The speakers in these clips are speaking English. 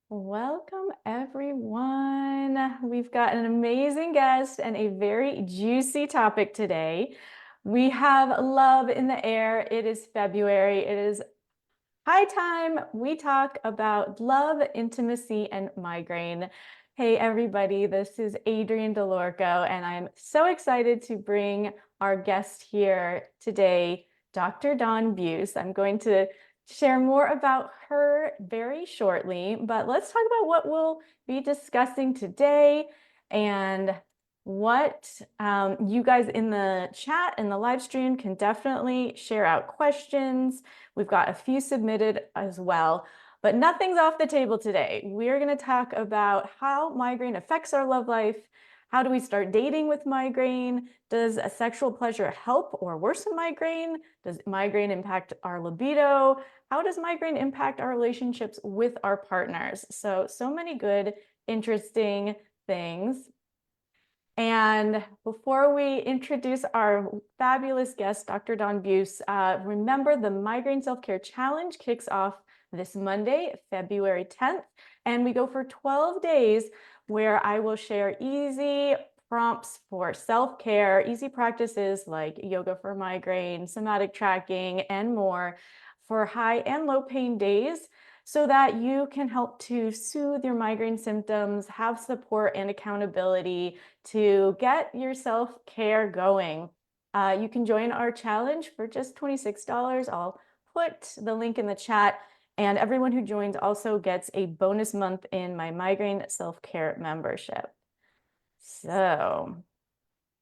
Welcome, everyone. We've got an amazing guest and a very juicy topic today. We have love in the air. It is February. It is high time we talk about love, intimacy, and migraine. Hey, everybody, this is Adrienne DeLorco, and I'm so excited to bring our guest here today, Dr. Dawn Buse. I'm going to share more about her very shortly, but let's talk about what we'll be discussing today and what you guys in the chat and the live stream can definitely share out questions. We've got a few submitted as well, but nothing's off the table today. We're going to talk about how migraine affects our love life. How do we start dating with migraine? Does a sexual pleasure help or worsen migraine? Does migraine impact our libido? How does migraine impact our relationships with our partners? So many good, interesting things. And before we introduce our fabulous guest, Dr. Dawn Buse, remember the Migraine Self-Care Challenge kicks off this Monday, February 10th, and we go for 12 days where I will share easy prompts for self-care, easy practices like yoga for migraine, somatic tracking, and more for high and low pain days, so that you can help to soothe your migraine symptoms, have support and accountability to get your self-care going. You can join our challenge for just $26. I'll put the link in the chat, and everyone who joins also gets a bonus month in my migraine self-care membership. So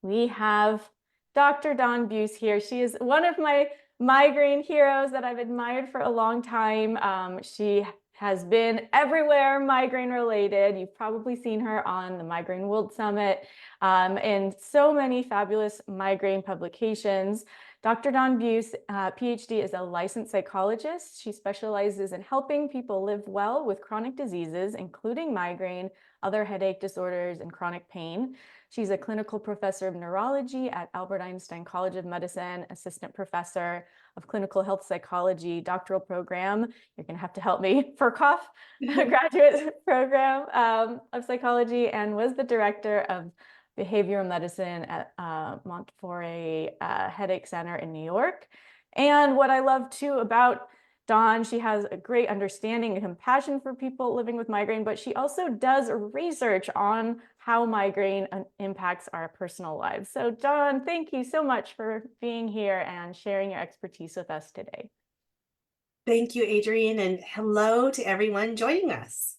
we have Dr. Dawn Buse here. She is one of my migraine heroes that I've admired for a long time. She has been everywhere migraine related. You've probably seen her on the Migraine World Summit and so many fabulous migraine publications. Dr. Dawn Buse, PhD, is a licensed psychologist. She specializes in helping people live well with chronic diseases, including migraine, other headache disorders, and chronic pain. She's a clinical professor of neurology at Albert Einstein College of Medicine, assistant professor of clinical health psychology, doctoral program. You're going to have to help me for cough, graduate program of psychology, and was the director of behavioral medicine at Montefiore Headache Center in New York. And what I love too about Dawn, she has a great understanding and compassion for people living with migraine, but she also does research on how migraine impacts our personal lives. So Dawn, thank you so much for being here and sharing your expertise with us today. Thank you, Adrienne, and hello to everyone joining us.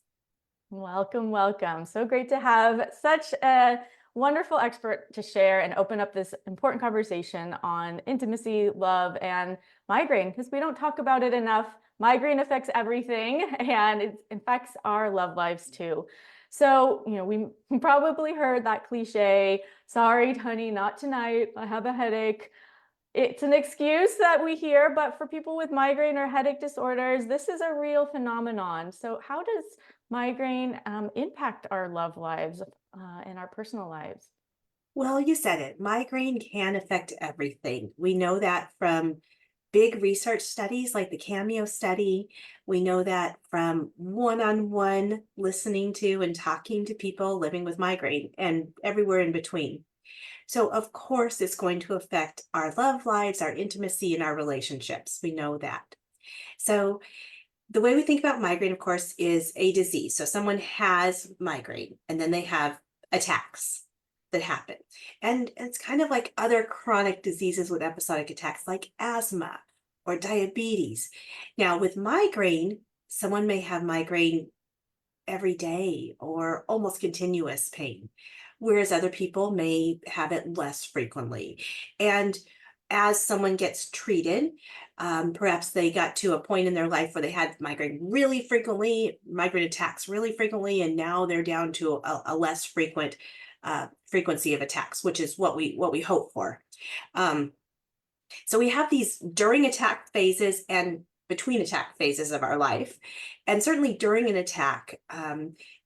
Welcome, welcome. So great to have such a wonderful expert to share and open up this important conversation on intimacy, love, and migraine, because we don't talk about it enough. Migraine affects everything, and it affects our love lives too. So, we probably heard that cliche, sorry, honey, not tonight, I have a headache. It's an excuse that we hear, but for people with migraine or headache disorders, this is a real phenomenon. So how does migraine impact our love lives and our personal lives? Well, you said it. Migraine can affect everything. We know that from big research studies like the Cameo study. We know that from one-on-one listening to and talking to people living with migraine and everywhere in between. So, of course, it's going to affect our love lives, our intimacy, and our relationships. We know that. So, the way we think about migraine, of course, is a disease. So someone has migraine and then they have attacks that happen. And it's kind of like other chronic diseases with episodic attacks like asthma or diabetes. Now, with migraine, someone may have migraine every day or almost continuous pain, whereas other people may have it less frequently. And as someone gets treated, perhaps they got to a point in their life where they had migraine really frequently, migraine attacks really frequently, and now they're down to a less frequent frequency of attacks, which is what we hope for. So we have these during attack phases and between attack phases of our life. And certainly during an attack,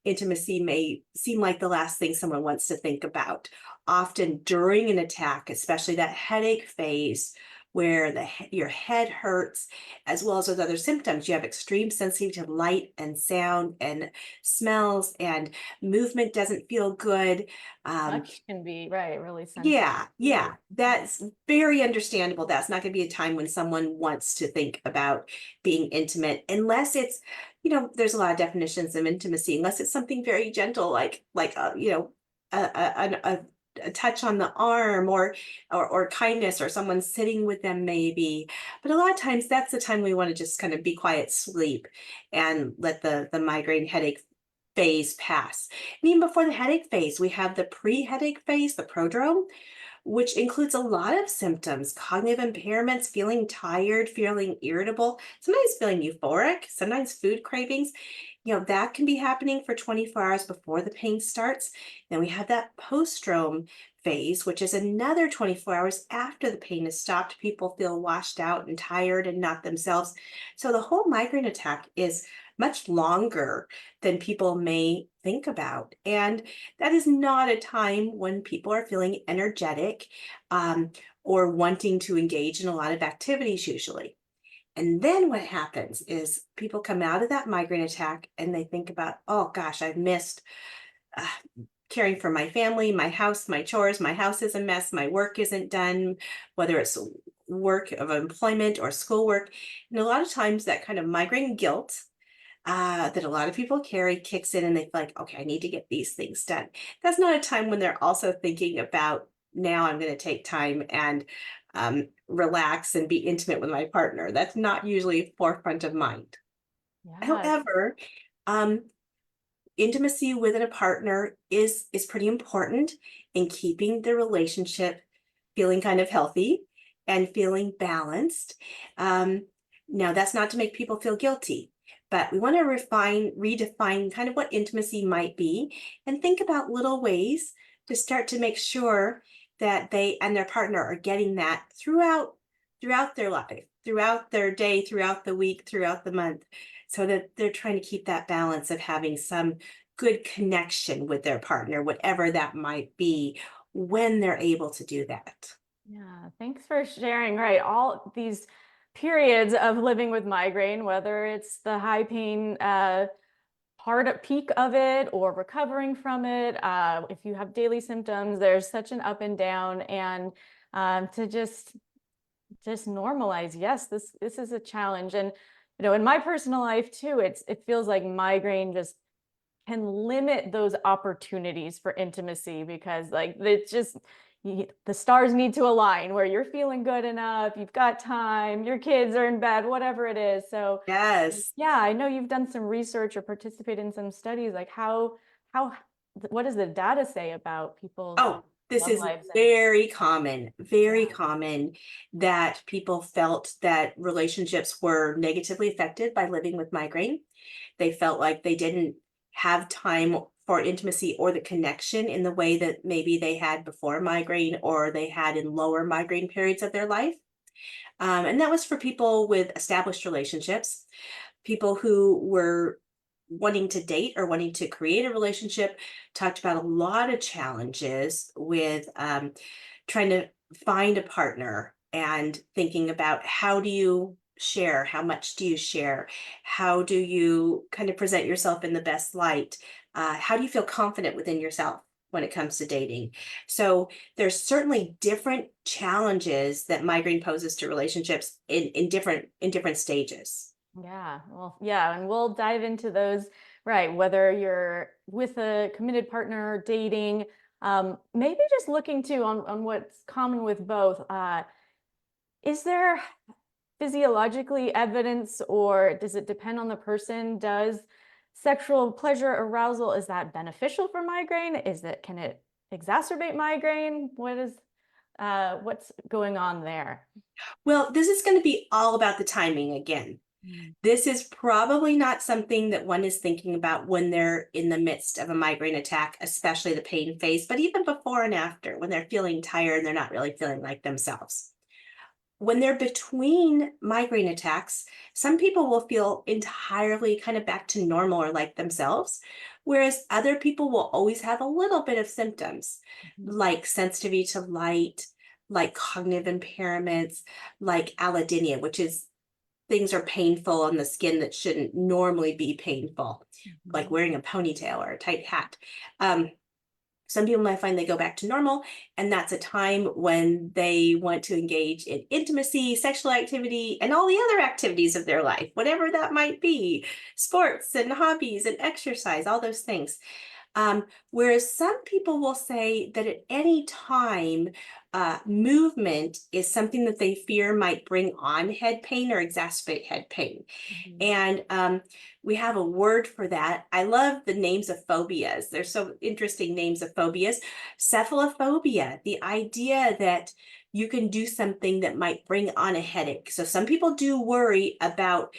intimacy may seem like the last thing someone wants to think about. Often during an attack, especially that headache phase, where your head hurts, as well as those other symptoms. You have extreme sensitivity to light and sound and smells, and movement doesn't feel good. Um, Touch can be, right, really sensitive yeah, too. yeah, that's very understandable. That's not going to be a time when someone wants to think about being intimate, unless it's, there's a lot of definitions of intimacy, unless it's something very gentle, like a touch on the arm, or kindness, or someone sitting with them maybe. But a lot of times that's the time we want to just kind of be quiet, sleep, and let the migraine headache phase pass. And even before the headache phase, we have the pre-headache phase, the prodrome, which includes a lot of symptoms: cognitive impairments, feeling tired, feeling irritable, sometimes feeling euphoric, sometimes food cravings. That can be happening for 24 hours before the pain starts. Then we have that postdrome phase, which is another 24 hours after the pain has stopped. People feel washed out and tired and not themselves. So the whole migraine attack is much longer than people may think about. And that is not a time when people are feeling energetic, um, or wanting to engage in a lot of activities usually. And then what happens is people come out of that migraine attack and they think about, oh gosh, I've missed uh, caring for my family, my house, my chores. My house is a mess. My work isn't done, whether it's work of employment or schoolwork. And a lot of times that kind of migraine guilt, that a lot of people carry, kicks in, and they feel like, okay, I need to get these things done. That's not a time when they're also thinking about, now I'm going to take time and relax and be intimate with my partner. That's not usually forefront of mind. Yeah, However, um, intimacy within a partner is pretty important in keeping the relationship feeling kind of healthy and feeling balanced. Um, Now, that's not to make people feel guilty, but we want to redefine kind of what intimacy might be, and think about little ways to start to make sure that they and their partner are getting that throughout their life, throughout their day, throughout the week, throughout the month, so that they're trying to keep that balance of having some good connection with their partner, whatever that might be, when they're able to do that. yeah. Thanks for sharing. Right, all these periods of living with migraine, whether it's the high pain peak of it or recovering from it. If you have daily symptoms, there's such an up and down, and to just normalize, yes, this is a challenge. And in my personal life too, it feels like migraine just can limit those opportunities for intimacy, because like it's just the stars need to align where you're feeling good enough, you've got time, your kids are in bed, whatever it is. So Yes. yeah, I know you've done some research or participated in some studies. Like how what does the data say about people's Oh, this love is lives? And very yeah. common that people felt that relationships were negatively affected by living with migraine. They felt like they didn't have time for intimacy or the connection in the way that maybe they had before migraine, or they had in lower migraine periods of their life. And that was for people with established relationships, people who were wanting to date or wanting to create a relationship. Talked about a lot of challenges with trying to find a partner, and thinking about, how do you share? How much do you share? How do you kind of present yourself in the best light? How do you feel confident within yourself when it comes to dating? So there's certainly different challenges that migraine poses to relationships in different stages. Yeah, well, yeah, and we'll dive into those, right? Whether you're with a committed partner, dating, maybe just looking too on what's common with both. Is there physiologically evidence, or does it depend on the person? Does sexual pleasure arousal, is that beneficial for migraine? Can it exacerbate migraine? What's going on there? Well, this is going to be all about the timing again. Mm. This is probably not something that one is thinking about when they're in the midst of a migraine attack, especially the pain phase, but even before and after, when they're feeling tired and they're not really feeling like themselves. When they're between migraine attacks, some people will feel entirely kind of back to normal or like themselves, whereas other people will always have a little bit of symptoms, Mhm. like sensitivity to light, like cognitive impairments, like allodynia, which is things are painful on the skin that shouldn't normally be painful, like Mhm. wearing a ponytail or a tight hat. Um, some people might find they go back to normal, and that's a time when they want to engage in intimacy, sexual activity, and all the other activities of their life, whatever that might be, sports and hobbies and exercise, all those things. Whereas some people will say that at any time, movement is something that they fear might bring on head pain or exacerbate head pain. Mhm. And we have a word for that. I love the names of phobias. There's so interesting names of phobias. Cephalophobia, the idea that you can do something that might bring on a headache. So some people do worry about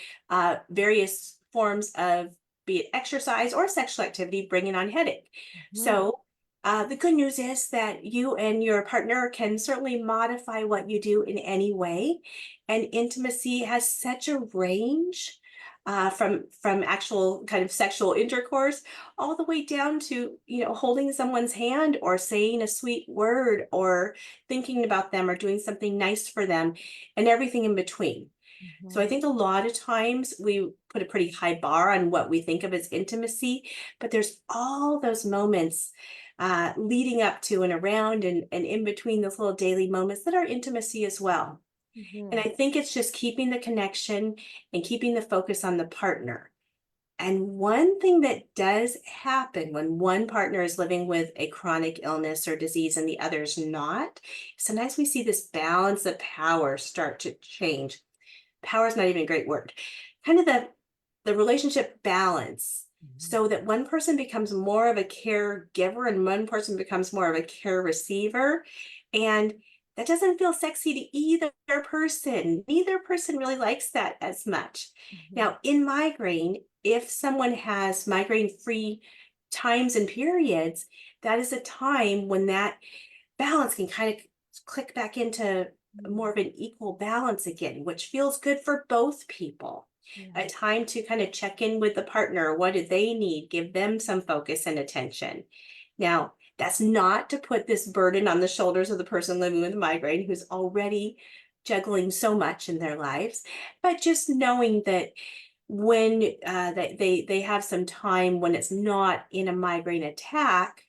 various forms of be it exercise or sexual activity bringing on headache. Mhm. So the good news is that you and your partner can certainly modify what you do in any way, and intimacy has such a range from actual kind of sexual intercourse all the way down to holding someone's hand or saying a sweet word or thinking about them or doing something nice for them and everything in between. So I Mhm. think a lot of times we put a pretty high bar on what we think of as intimacy, but there's all those moments leading up to and around and in between those little daily moments that are intimacy as well. And I Mhm. think it's just keeping the connection and keeping the focus on the partner. And one thing that does happen when one partner is living with a chronic illness or disease and the other's not, sometimes we see this balance of power start to change. Power is not even a great word. Kind of the relationship balance Mhm. so that one person becomes more of a caregiver and one person becomes more of a care receiver. And that doesn't feel sexy to either person. Neither person really likes that as much. Mhm. Now, in migraine, if someone has migraine free times and periods, that is a time when that balance can kind of click back into more Mhm. of an equal balance again, which feels good for both people. A Yeah. time to kind of check in with the partner. What do they need? Give them some focus and attention. Now, that's not to put this burden on the shoulders of the person living with migraine who's already juggling so much in their lives, but just knowing that when they have some time when it's not in a migraine attack,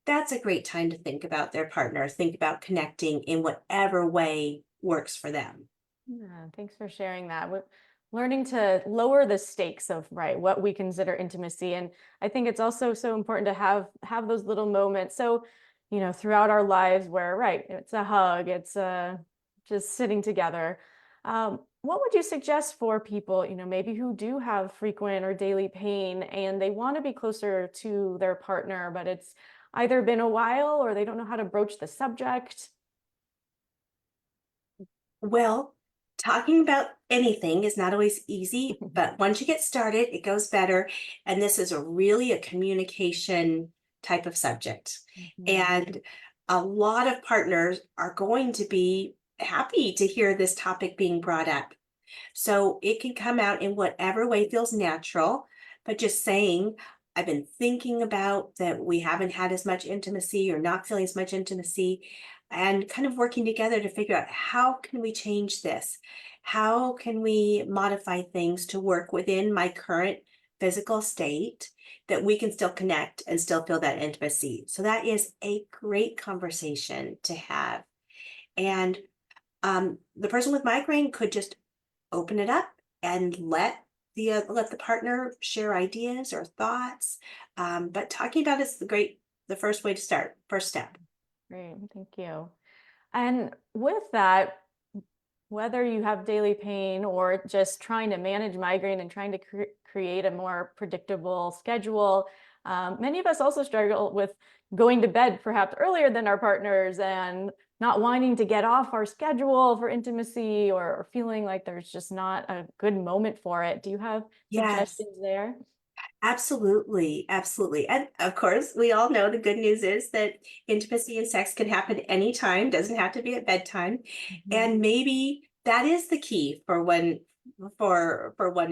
that's a great time to think about their partner, think about connecting in whatever way works for them. Yeah, thanks for sharing that. We're learning to lower the stakes of right what we consider intimacy, and I think it's also so important to have those little moments. So, throughout our lives where right, it's a hug, it's just sitting together. What would you suggest for people, maybe who do have frequent or daily pain and they want to be closer to their partner, but it's either been a while or they don't know how to broach the subject? Well, talking about anything is not always easy, but once you get started, it goes better. And this is really a communication type of subject. Mhm. And a lot of partners are going to be happy to hear this topic being brought up. So it can come out in whatever way feels natural, but just saying, I've been thinking about that we haven't had as much intimacy or not feeling as much intimacy, and kind of working together to figure out how can we change this? How can we modify things to work within my current physical state that we can still connect and still feel that intimacy? So that is a great conversation to have. And the person with migraine could just open it up and let the partner share ideas or thoughts. But talking about is the first way to start, first step. Great, thank you. And with that, whether you have daily pain or just trying to manage migraine and trying to create a more predictable schedule, many of us also struggle with going to bed perhaps earlier than our partners and not wanting to get off our schedule for intimacy or feeling like there's just not a good moment for it. Do you have Yes. suggestions there? Absolutely, absolutely. And of course, we all know the good news is that intimacy and sex can happen anytime, doesn't have to be at bedtime. Mhm. And maybe that is the key for one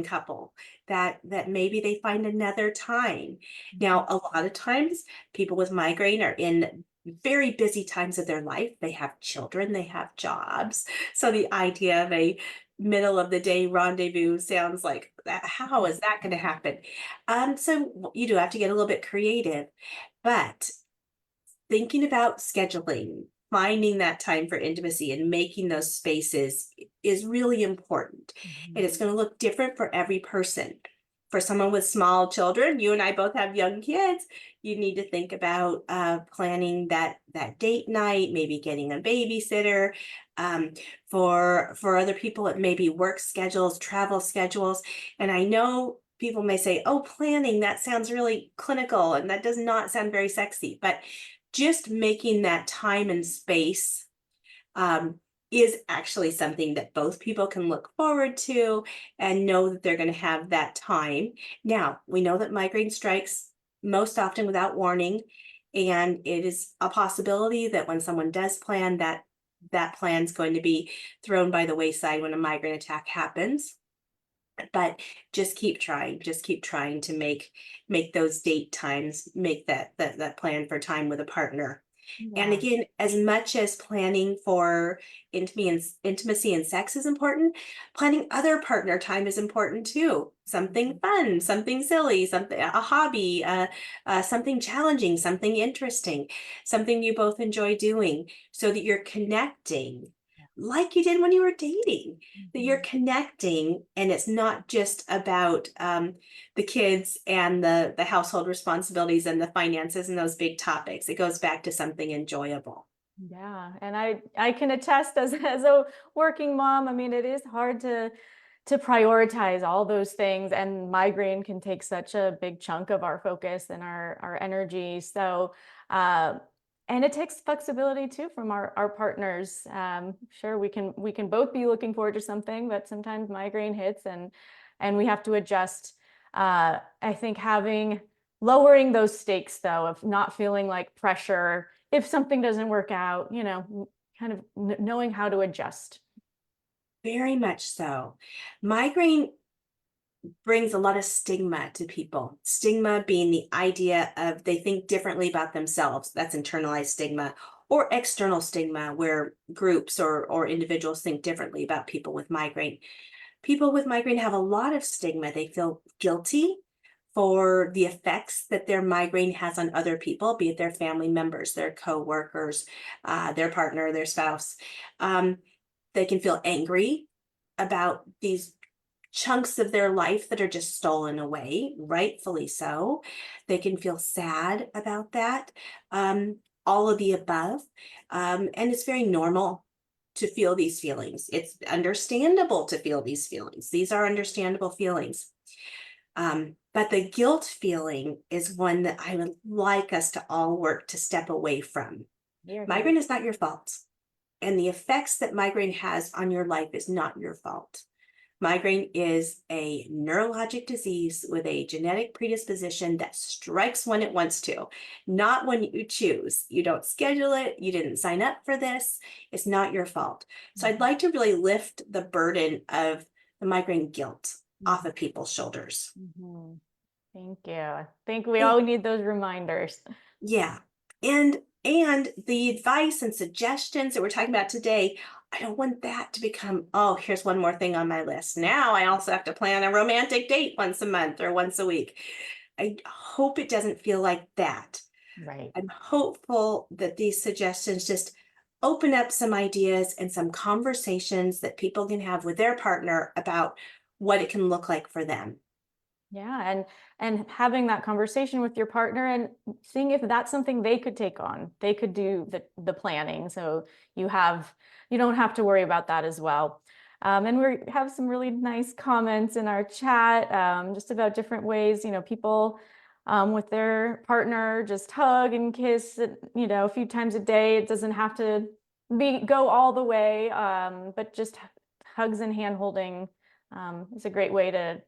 couple, that maybe they find another time. Mhm. Now, a lot of times people with migraine are in very busy times of their life. They have children, they have jobs. So the idea of a middle of the day rendezvous sounds like that. How is that going to happen? So you do have to get a little bit creative, but thinking about scheduling, finding that time for intimacy and making those spaces is really important. And it's Mhm. going to look different for every person. For someone with small children, you and I both have young kids, you need to think about planning that date night, maybe getting a babysitter. Um, for other people, it may be work schedules, travel schedules. And I know people may say, oh, planning, that sounds really clinical and that does not sound very sexy. But just making that time and space um, is actually something that both people can look forward to and know that they're going to have that time. Now, we know that migraine strikes most often without warning, and it is a possibility that when someone does plan, that plan's going to be thrown by the wayside when a migraine attack happens. But just keep trying to make those date times, make that plan for time with a partner. And Yeah. again, as much as planning for intimacy and sex is important, planning other partner time is important too. Something fun, something silly, something a hobby, something challenging, something interesting, something you both enjoy doing, so that you're connecting like you did when you were dating. That you're Mhm. connecting, and it's not just about the kids and the household responsibilities and the finances and those big topics. It goes back to something enjoyable. Yeah, and I can attest as as a working mom. I mean, it is hard to prioritize all those things, and migraine can take such a big chunk of our focus and our energy. So, uh, and it takes flexibility too from our partners. Sure, we can both be looking forward to something, but sometimes migraine hits and we have to adjust. I think having lowering those stakes though of not feeling like pressure if something doesn't work out, kind of knowing how to adjust. Very much so. Migraine brings a lot of stigma to people. Stigma being the idea of they think differently about themselves. That's internalized stigma, or external stigma, where groups or individuals think differently about people with migraine. People with migraine have a lot of stigma. They feel guilty for the effects that their migraine has on other people, be it their family members, their coworkers, their partner, their spouse. Um, they can feel angry about these chunks of their life that are just stolen away, rightfully so. They can feel sad about that. All of the above. And it's very normal to feel these feelings. It's understandable to feel these feelings. These are understandable feelings. But the guilt feeling is one that I would like us to all work to step away from. Here, here. Migraine is not your fault, and the effects that migraine has on your life is not your fault. Migraine is a neurologic disease with a genetic predisposition that strikes when it wants to, not when you choose. You don't schedule it, you didn't sign up for this, it's not your fault. So I'd like to really lift the burden of the migraine guilt off of people's shoulders. Mhm. Thank you. I think we And all need those reminders. yeah, and the advice and suggestions that we're talking about today, I don't want that to become, oh, here's one more thing on my list. Now I also have to plan a romantic date once a month or once a week. I hope it doesn't feel like that. Right. I'm hopeful that these suggestions just open up some ideas and some conversations that people can have with their partner about what it can look like for them. Yeah, and having that conversation with your partner and seeing if that's something they could take on. They could do the planning, so you don't have to worry about that as well. And we have some really nice comments in our chat, just about different ways, people with their partner just hug and kiss, a few times a day. It doesn't have to go all the way, but just hugs and hand holding is a great way to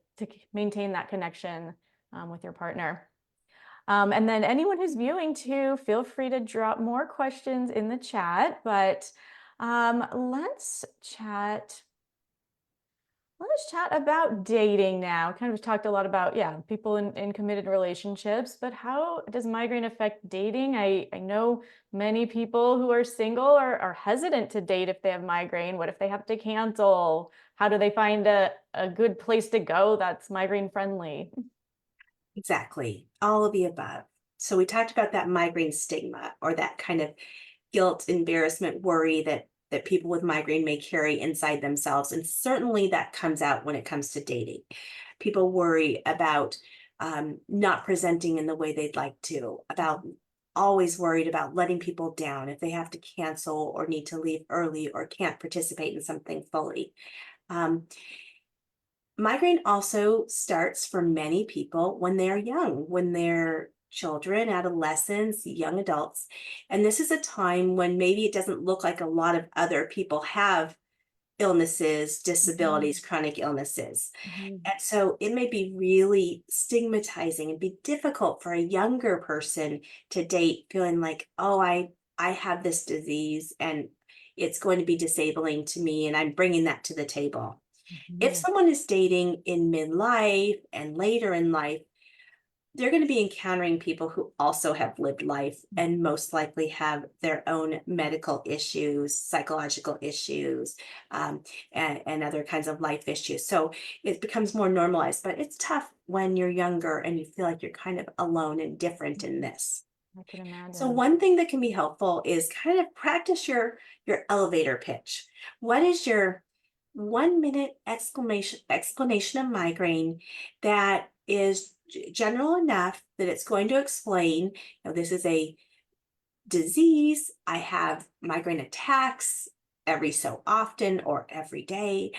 maintain that connection with your partner. And then anyone who's viewing too, feel free to drop more questions in the chat, but let's chat Let's chat about dating now. Kind of talked a lot about, yeah, people in committed relationships, but how does migraine affect dating? I know many people who are single are hesitant to date if they have migraine. What if they have to cancel? How do they find a good place to go that's migraine friendly? Exactly. All of the above. So we talked about that migraine stigma or that kind of guilt, embarrassment, worry that people with migraine may carry inside themselves. And certainly that comes out when it comes to dating. People worry about not presenting in the way they'd like to, about always worried about letting people down if they have to cancel or need to leave early or can't participate in something fully. Um, Migraine also starts for many people when they're young, when they're children, adolescents, young adults. And this is a time when maybe it doesn't look like a lot of other people have illnesses, Mhm, disabilities, chronic illnesses. mhm, And so it may be really stigmatizing and be difficult for a younger person to date, feeling like, oh, I have this disease and it's going to be disabling to me, and I'm bringing that to the table. If mhm, someone is dating in midlife and later in life, they're going to be encountering people who also have lived life and mhm, most likely have their own medical issues, psychological issues, um, and other kinds of life issues. So it becomes more normalized, but it's tough when you're younger and you feel like you're kind of alone and different in mhm. this. I can So imagine. one thing that can be helpful is kind of practice your elevator pitch. What is your 1 minute explanation of migraine that is general enough that it's going to explain, this is a disease. I have migraine attacks every so often or every day.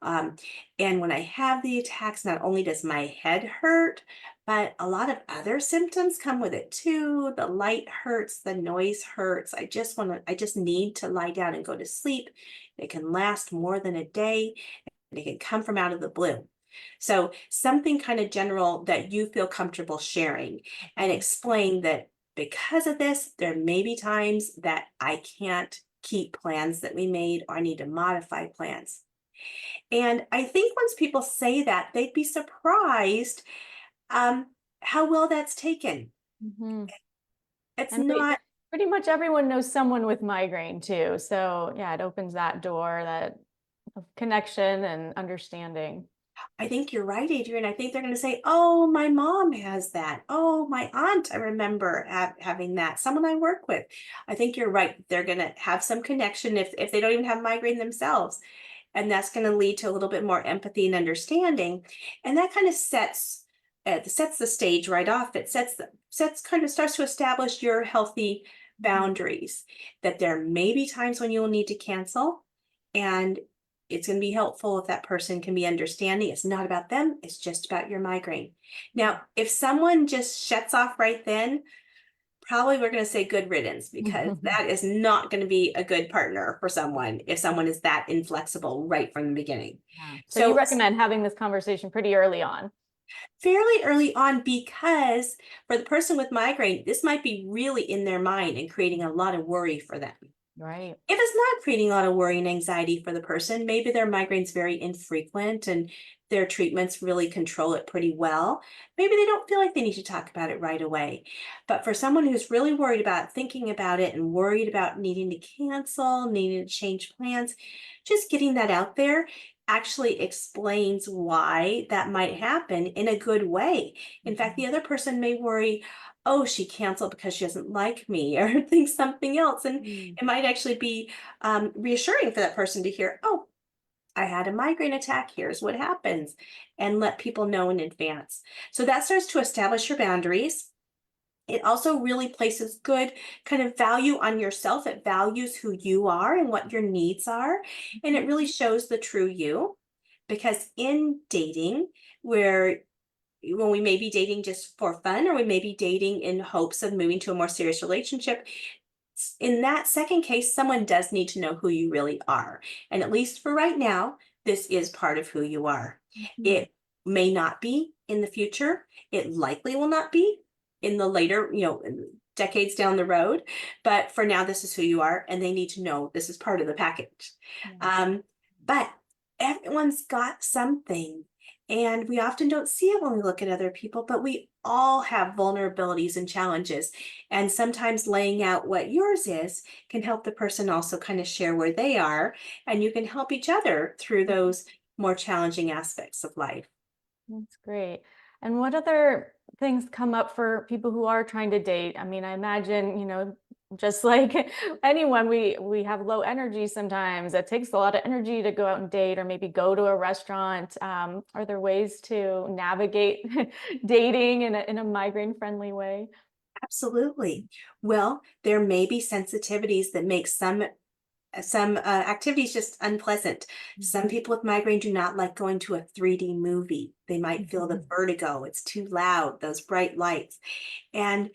Um, and when I have the attacks, not only does my head hurt, but a lot of other symptoms come with it too. The light hurts, the noise hurts. I just need to lie down and go to sleep. It can last more than a day, and it can come from out of the blue. So, something kind of general that you feel comfortable sharing, and Mhm, explain that because of this, there may be times that I can't keep plans that we made or I need to modify plans. And I think once people say that, they'd be surprised um, how well that's taken. mhm. It's And not. pretty much everyone knows someone with migraine too. So yeah, it opens that door, that of connection and understanding. I think you're right, Adrian. I think they're going to say, "Oh, my mom has that. Oh, my aunt, I remember having that. Someone I work with." I think you're right. They're going to have some connection if they don't even have migraine themselves, and that's going to lead to a little bit more empathy and understanding, and that kind of sets the stage right off. It sets kind of starts to establish your healthy Mhm, boundaries. That there may be times when you'll need to cancel, and it's going to be helpful if that person can be understanding. It's not about them, it's just about your migraine. Now, if someone just shuts off right then, probably we're going to say good riddance, because mhm. that is not going to be a good partner for someone if someone is that inflexible right from the beginning. Yeah. So you So, recommend having this conversation pretty early on. fairly early on, because for the person with migraine, this might be really in their mind and creating a lot of worry for them. Right. If it's not creating a lot of worry and anxiety for the person, maybe their migraine's very infrequent and their treatments really control it pretty well. Maybe they don't feel like they need to talk about it right away. But for someone who's really worried about thinking about it and worried about needing to cancel, needing to change plans, just getting that out there actually explains why that might happen in a good way. In fact, Mhm. the other person may worry, oh, she canceled because she doesn't like me or thinks something else. And Mm. it might actually be reassuring for that person to hear, oh, I had a migraine attack. Here's what happens, and let people know in advance. So that starts to establish your boundaries. It also really places good kind of value on yourself. It values who you are and what your needs are. And it really shows the true you. Because in dating, where when we may be dating just for fun, or we may be dating in hopes of moving to a more serious relationship, in that second case, someone does need to know who you really are. And at least for right now, this is part of who you are. Mhm. It may not be in the future. It likely will not be in the later, decades down the road. But for now, this is who you are, and they need to know this is part of the package. Yeah. Um, but Everyone's got something. And we often don't see it when we look at other people, but we all have vulnerabilities and challenges. And sometimes laying out what yours is can help the person also kind of share where they are. And you can help each other through those more challenging aspects of life. That's great. And what other things come up for people who are trying to date? I mean, I imagine, just like anyone, we have low energy sometimes. It takes a lot of energy to go out and date or maybe go to a restaurant. Are there ways to navigate dating in a migraine friendly way? Absolutely. Well, there may be sensitivities that make some activities just unpleasant. Some Mhm. people with migraine do not like going to a 3D movie. They might feel the Mhm. vertigo. It's too loud, those bright lights. And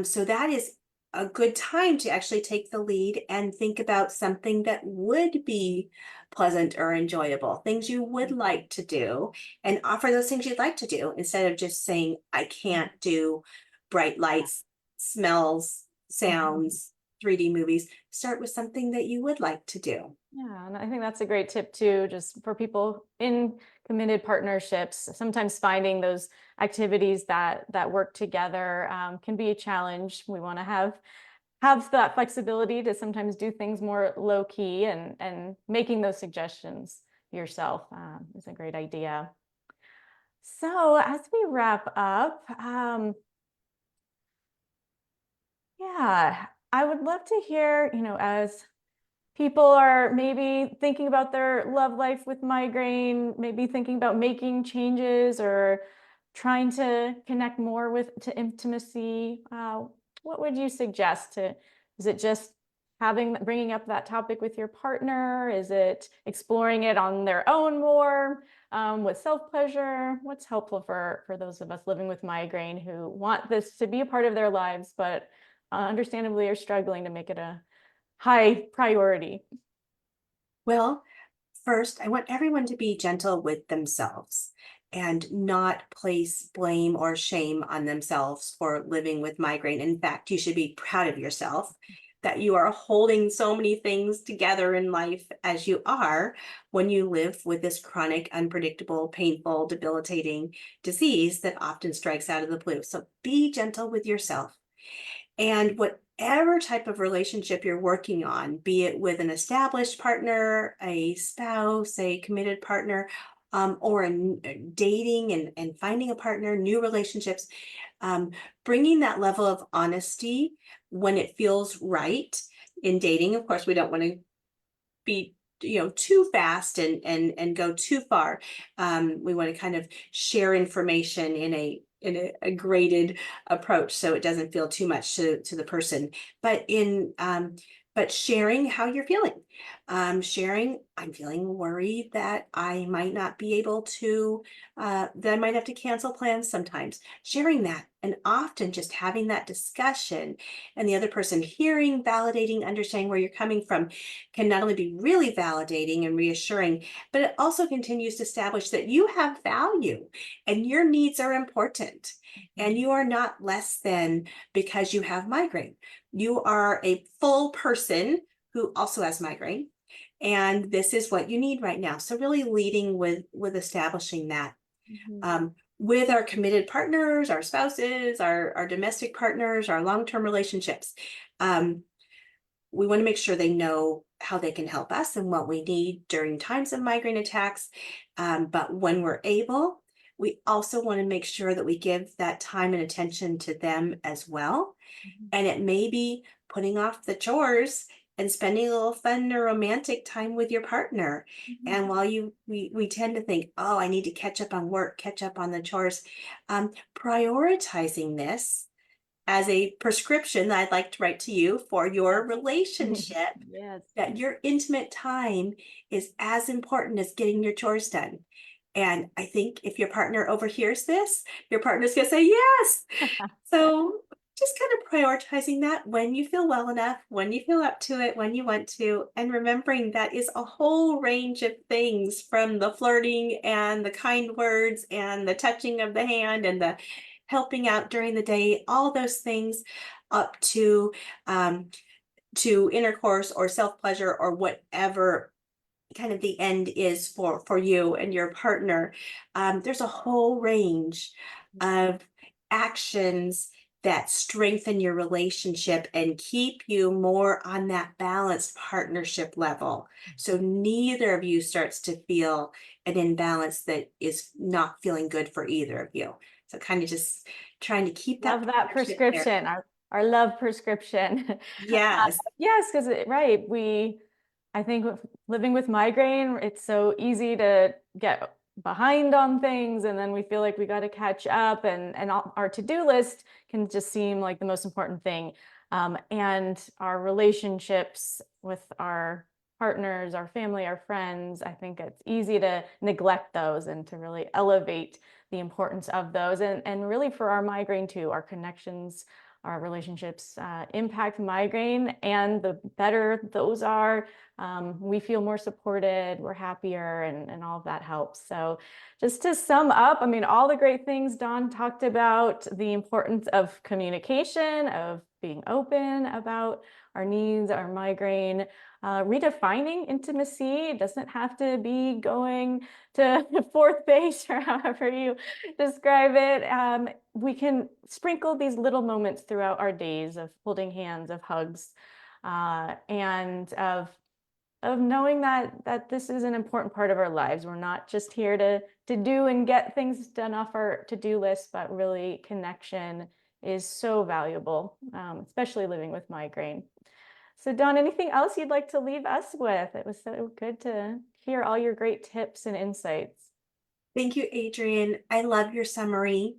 so that is a good time to actually take the lead and think about something that would be pleasant or enjoyable, things you would Mhm. like to do, and offer those things you'd like to do instead of just saying, I can't do bright lights, smells, Mhm. sounds, 3D movies. Start with something that you would like to do. Yeah, and I think that's a great tip too, just for people in committed partnerships. Sometimes finding those activities that work together can be a challenge. We want to have that flexibility to sometimes do things more low key, and making those suggestions yourself is a great idea. So as we wrap up, yeah, I would love to hear, as people are maybe thinking about their love life with migraine, maybe thinking about making changes or trying to connect more with to intimacy. What would you suggest to, is it just bringing up that topic with your partner? Is it exploring it on their own more with self-pleasure? What's helpful for those of us living with migraine who want this to be a part of their lives, but understandably are struggling to make it a high priority? Well, first, I want everyone to be gentle with themselves and not place blame or shame on themselves for living with migraine. In fact, you should be proud of yourself that you are holding so many things together in life as you are when you live with this chronic, unpredictable, painful, debilitating disease that often strikes out of the blue. So be gentle with yourself. And whatever type of relationship you're working on, be it with an established partner, a spouse, a committed partner, or dating and finding a partner, new relationships, um, bringing that level of honesty when it feels right in dating. Of course, we don't want to be too fast and go too far. We want to kind of share information in a graded approach so it doesn't feel too much to the person, but in but sharing how you're feeling, sharing, I'm feeling worried that I might not be able to, that I might have to cancel plans sometimes, sharing that, and often just having that discussion and the other person hearing, validating, understanding where you're coming from can not only be really validating and reassuring, but it also continues to establish that you have value and your needs are important. And Mhm. you are not less than because you have migraine. You are a full person who also has migraine. And this is what you need right now. So really leading with establishing that. Mhm. With our committed partners, our spouses, our domestic partners, our long-term relationships. Um, we want to make sure they know how they can help us and what we need during times of migraine attacks. But when we're able, we also want to make sure that we give that time and attention to them as well. Mhm. And it may be putting off the chores and spending a little fun or romantic time with your partner. Mhm. And while we tend to think, oh, I need to catch up on work, catch up on the chores, prioritizing this as a prescription that I'd like to write to you for your Yes. relationship, Yes. that your intimate time is as important as getting your chores done. And I think if your partner overhears this, your partner's gonna say yes. So just kind of prioritizing that when you feel well enough, when you feel up to it, when you want to, and remembering that is a whole range of things from the flirting and the kind words and the touching of the hand and the helping out during the day, all those things up um, to intercourse or self pleasure or whatever kind of the end is for you and your partner, there's a whole range of actions that strengthen your relationship and keep you more on that balanced partnership level. So neither of you starts to feel an imbalance that is not feeling good for either of you. So kind of just trying to keep that Love that partnership there. prescription, our love prescription. Yes. Yes, because right, I think with living with migraine, it's so easy to get behind on things, and then we feel like we got to catch up, and our to-do list can just seem like the most important thing. And our relationships with our partners, our family, our friends, I think it's easy to neglect those and to really elevate the importance of those. And really for our migraine too, our connections, our relationships impact migraine, and the better those are, we feel more supported, we're happier, and all of that helps. So just to sum up, I mean, all the great things Dawn talked about, the importance of communication, of being open about our needs, our migraine, redefining intimacy. It doesn't have to be going to fourth base or however you describe it. We can sprinkle these little moments throughout our days of holding hands, of hugs, and of knowing that this is an important part of our lives. We're not just here to do and get things done off our to-do list, but really connection is so valuable, especially living with migraine. So Dawn, anything else you'd like to leave us with? It was so good to hear all your great tips and insights. Thank you, Adrian. I love your summary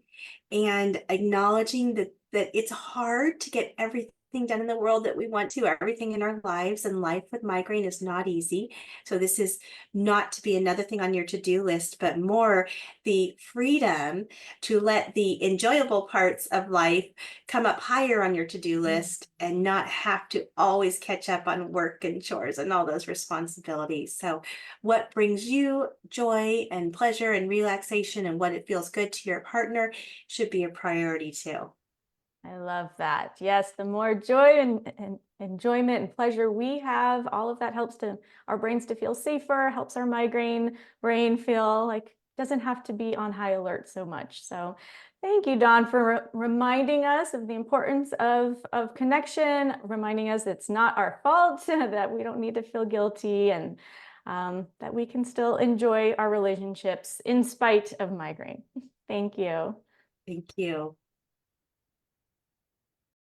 and acknowledging that it's hard to get everything done in the world that we want to, everything in our lives, and life with migraine is not easy. So this is not to be another thing on your to-do list, but more the freedom to let the enjoyable parts of life come up higher on your to-do list and not have to always catch up on work and chores and all those responsibilities. So what brings you joy and pleasure and relaxation and what it feels good to your partner should be a priority too. I love that. Yes, the more joy and enjoyment and pleasure we have, all of that helps our brains to feel safer, helps our migraine brain feel like doesn't have to be on high alert so much. So thank you, Dawn, for reminding us of the importance of connection, reminding us it's not our fault, that we don't need to feel guilty, and that we can still enjoy our relationships in spite of migraine. Thank you. Thank you.